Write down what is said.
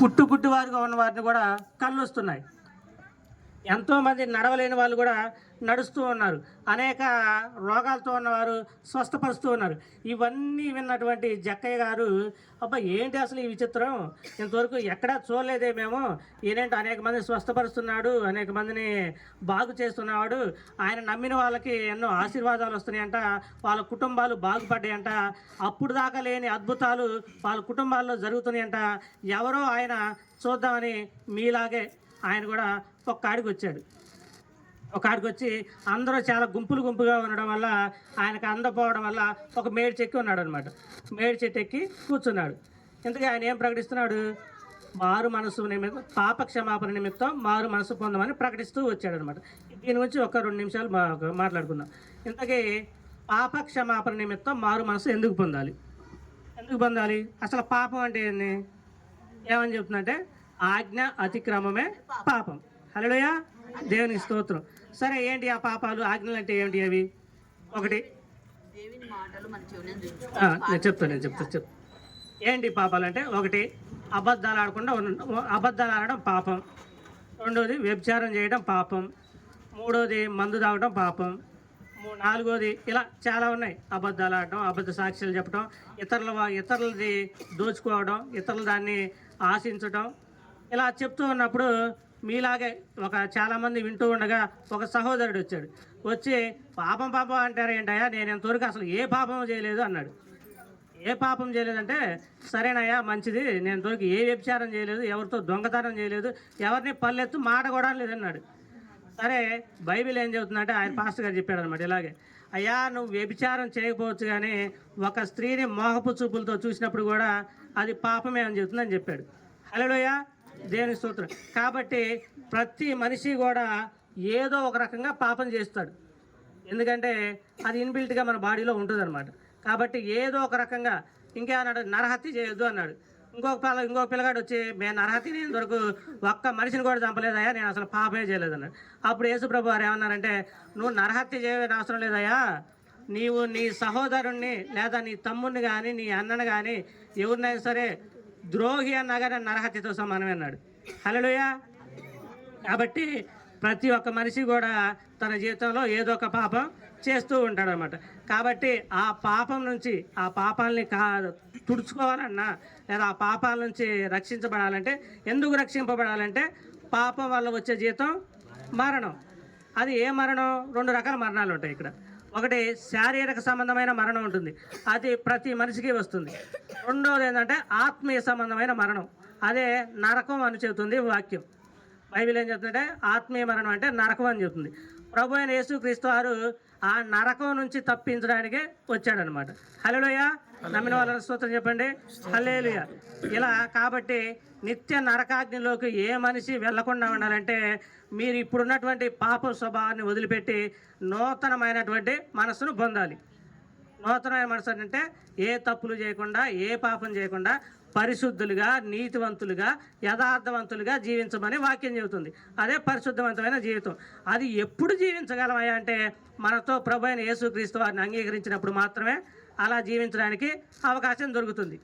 పుట్టువారుగా ఉన్న వారిని కూడా కళ్ళు వస్తున్నాయి. ఎంతోమంది నడవలేని వాళ్ళు కూడా నడుస్తూ ఉన్నారు. అనేక రోగాలతో ఉన్నవారు స్వస్థపరుస్తూ ఉన్నారు. ఇవన్నీ విన్నటువంటి జక్కయ్య గారు, అబ్బా ఏంటి అసలు ఈ విచిత్రం, ఇంతవరకు ఎక్కడా చూడలేదే మేము, ఈయనేంటి అనేక మంది స్వస్థపరుస్తున్నాడు, అనేక మందిని బాగు చేస్తున్నాడు, ఆయన నమ్మిన వాళ్ళకి ఎన్నో ఆశీర్వాదాలు వస్తున్నాయంట, వాళ్ళ కుటుంబాలు బాగుపడ్డాయంట, అప్పుడు దాకా లేని అద్భుతాలు వాళ్ళ కుటుంబాల్లో జరుగుతున్నాయంట, ఎవరో ఆయన చూద్దామని మీలాగే ఆయన కూడా ఒక కాడికి వచ్చాడు. ఒక కాడికి వచ్చి అందరూ చాలా గుంపులుగా ఉండడం వల్ల ఆయనకు అందపోవడం వల్ల ఒక మేడి చెక్కి ఉన్నాడు అనమాట. మేడి చెట్టు ఎక్కి కూర్చున్నాడు. ఇంతకీ ఆయన ఏం ప్రకటిస్తున్నాడు? మారు మనసు నిమిత్తం, పాప క్షమాపణ నిమిత్తం మారు మనసు పొందమని ప్రకటిస్తూ వచ్చాడు అనమాట. దీని గురించి ఒక 2 నిమిషాలు మాట్లాడుకుందాం. ఇంతకీ పాప క్షమాపణ నిమిత్తం మారు మనసు ఎందుకు పొందాలి? అసలు పాపం అంటే ఏంది? ఏమని చెప్తుందంటే ఆజ్ఞ అతిక్రమమే పాపం. హల్లెలూయా, దేవునికి స్తోత్రం. సరే, ఏంటి ఆ పాపాలు, ఆజ్ఞలు అంటే ఏమిటి అవి? ఒకటి నేను చెప్తాను. ఏంటి పాపాలు అంటే, ఒకటి అబద్ధాలు ఆడడం పాపం. రెండోది వ్యభిచారం చేయడం పాపం. మూడోది మందు తాగడం పాపం. నాలుగోది ఇలా చాలా ఉన్నాయి. అబద్ధాలు ఆడటం, అబద్ధ సాక్ష్యాలు చెప్పడం, ఇతరులది దోచుకోవడం, ఇతరులు దాన్ని ఆశించడం, ఇలా చెప్తూ ఉన్నప్పుడు మీలాగే చాలామంది వింటూ ఉండగా ఒక సహోదరుడు వచ్చి పాపం అంటారు ఏంటయ్యా, నేను ఎంతవరకు అసలు ఏ పాపం చేయలేదు అన్నాడు. ఏ పాపం చేయలేదంటే, సరేనయ్యా మంచిది, నేను ఎంతవరకు ఏ వ్యభిచారం చేయలేదు, ఎవరితో దొంగతనం చేయలేదు, ఎవరిని పల్లెత్తు మాట కూడా లేదన్నాడు. సరే, బైబిల్ ఏం చెబుతుందంటే, ఆయన పాస్టర్ గారు చెప్పాడు అనమాట ఇలాగే, అయ్యా నువ్వు వ్యభిచారం చేయకపోవచ్చు కానీ ఒక స్త్రీని మోహపు చూపులతో చూసినప్పుడు కూడా అది పాపమే అని చెబుతుందని చెప్పాడు. హల్లెలూయా, దేవుని స్తోత్రం. కాబట్టి ప్రతి మనిషి కూడా ఏదో ఒక రకంగా పాపం చేస్తాడు. ఎందుకంటే అది ఇన్బిల్ట్గా మన బాడీలో ఉంటుంది అనమాట. కాబట్టి ఏదో ఒక రకంగా, ఇంకేమన్నాడు, నరహత్య చేయొద్దు అన్నాడు. ఇంకొక పిల్లగాడు వచ్చి, నేను నరహత్య నేను వరకు ఒక్క మనిషిని కూడా చంపలేదయ్యా, నేను అసలు పాపమే చేయలేదన్నాడు. అప్పుడు యేసుప్రభు వారు ఏమన్నారంటే, నువ్వు నరహత్య చేయని అవసరం లేదయ్యా, నీవు నీ సహోదరుణ్ణి లేదా నీ తమ్ముడిని కానీ నీ అన్నని కానీ ఎవరినైనా సరే ద్రోహి అన్నా కానీ నరహత్యతో సమానమే అన్నాడు. హల్లెలూయా. కాబట్టి ప్రతి ఒక్క మనిషి కూడా తన జీవితంలో ఏదో ఒక పాపం చేస్తూ ఉంటాడు అనమాట. కాబట్టి ఆ పాపం నుంచి, ఆ పాపాలని తుడుచుకోవాలన్నా లేదా ఆ పాపాల నుంచి రక్షించబడాలంటే, ఎందుకు రక్షింపబడాలంటే పాపం వల్ల వచ్చే జీతం మరణం. అది ఏ మరణం? 2 రకాల మరణాలు ఉంటాయి ఇక్కడ. ఒకటి శారీరక సంబంధమైన మరణం ఉంటుంది, అది ప్రతి మనిషికి వస్తుంది. రెండవది ఏంటంటే ఆత్మీయ సంబంధమైన మరణం, అదే నరకం అని చెబుతుంది వాక్యం. బైబిల్ ఏం చెప్తుందంటే ఆత్మీయ మరణం అంటే నరకం అని చెప్తుంది. ప్రభు అయిన యేసుక్రీస్తు వారు ఆ నరకం నుంచి తప్పించడానికే వచ్చాడనమాట. హల్లెలూయా, నమ్మిన వాళ్ళని స్తోత్రం చెప్పండి. హల్లెలూయా. ఇలా కాబట్టి నిత్య నరకాగ్నిలోకి ఏ మనిషి వెళ్లకుండా ఉండాలంటే, మీరు ఇప్పుడున్నటువంటి పాప స్వభావాన్ని వదిలిపెట్టి నూతనమైనటువంటి మనసును పొందాలి. నూతనమైన మనసు అంటే ఏ తప్పులు చేయకుండా, ఏ పాపం చేయకుండా పరిశుద్ధులుగా, నీతివంతులుగా, యథార్థవంతులుగా జీవించమని వాక్యం చెబుతుంది. అదే పరిశుద్ధవంతమైన జీవితం. అది ఎప్పుడు జీవించగలమయ్యా అంటే, మనతో ప్రభు అయిన యేసుక్రీస్తు వారిని అంగీకరించినప్పుడు మాత్రమే అలా జీవించడానికి అవకాశం దొరుకుతుంది.